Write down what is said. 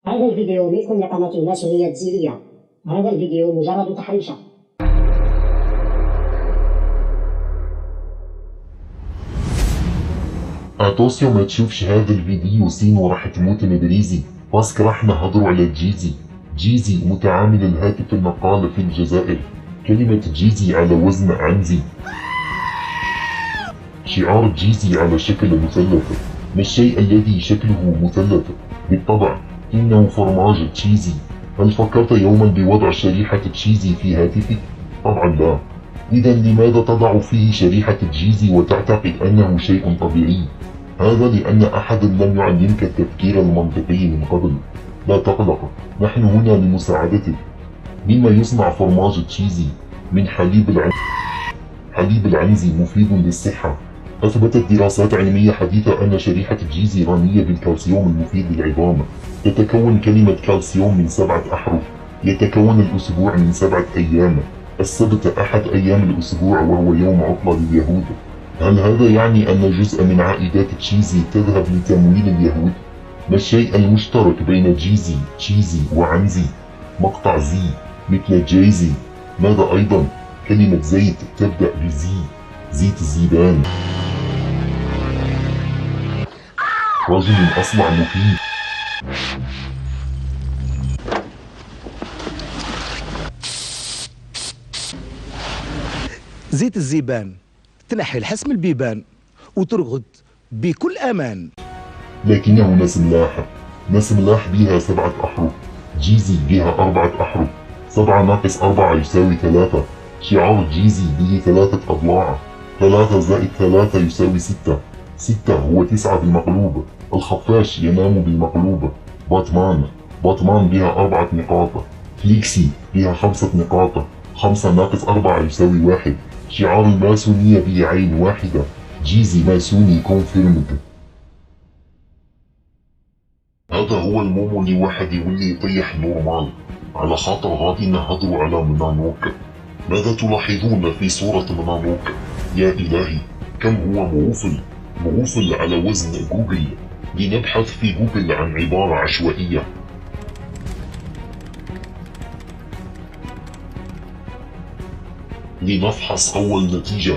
هذا الفيديو ملك لقناة الناشرية الجيلية. هذا الفيديو مجرد تحريشة. اتوسيو ما تشوفش هذا الفيديو سين وراح تموت مدريزي باسكو راح نهضروا على جيزي. جيزي متعامل الهاتف النقالة في الجزائر. كلمة جيزي على وزن عنزي. شعار جيزي على شكل مثلث. ما الشيء الذي شكله مثلث؟ بالطبع إنه فرماج تشيزي. هل فكرت يوما بوضع شريحة تشيزي في هاتفك؟ طبعا لا. إذا لماذا تضع فيه شريحة جيزي وتعتقد أنه شيء طبيعي؟ هذا لأن أحد لم يعلمك التفكير المنطقي من قبل. لا تقلق، نحن هنا لمساعدتك. مما يصنع فرماج تشيزي؟ من حليب العنزي مفيد للصحة. أثبتت دراسات علمية حديثة أن شريحة جيزي غنية بالكالسيوم المفيد للعظام. تتكون كلمة كالسيوم من 7 أحرف. يتكون الأسبوع من 7 أيام. السبت أحد أيام الأسبوع وهو يوم عطلة لليهود. هل هذا يعني أن جزء من عائدات تشيزي تذهب لتمويل اليهود؟ ما الشيء المشترك بين جيزي، تشيزي وعنزي؟ مقطع زي مثل جيزي. ماذا أيضا؟ كلمة زيت تبدأ بزي. زيت الزيدان. رجل أصلع مفيد. زيت الزيبان تنحي الحس من البيبان وترغد بكل أمان. لكنه نسملاح. نسملاح بها 7 أحرف. جيزي بها 4 أحرف. 7 ناقص 4 يساوي 3. شعار جيزي به 3 أضلاع. 3 زائد 3 يساوي 6. 6 هو 9 بالمقلوب. الخفاش ينام بالمقلوب. باتمان بها 4 نقاط. فليكسي بها 5 نقاط. 5 ناقص 4 يساوي 1. شعار الماسونية به عين واحدة. جيزي ماسوني كونفيرمد. هذا هو المومو اللي واحد يولي يطيح نورمال. على خاطر غادي نهضروا على منانوك. ماذا تلاحظون في صورة منانوك؟ يا إلهي، كم هو مغفل على وزن جوجل. لنبحث في جوجل عن عبارة عشوائية. لنفحص أول نتيجة.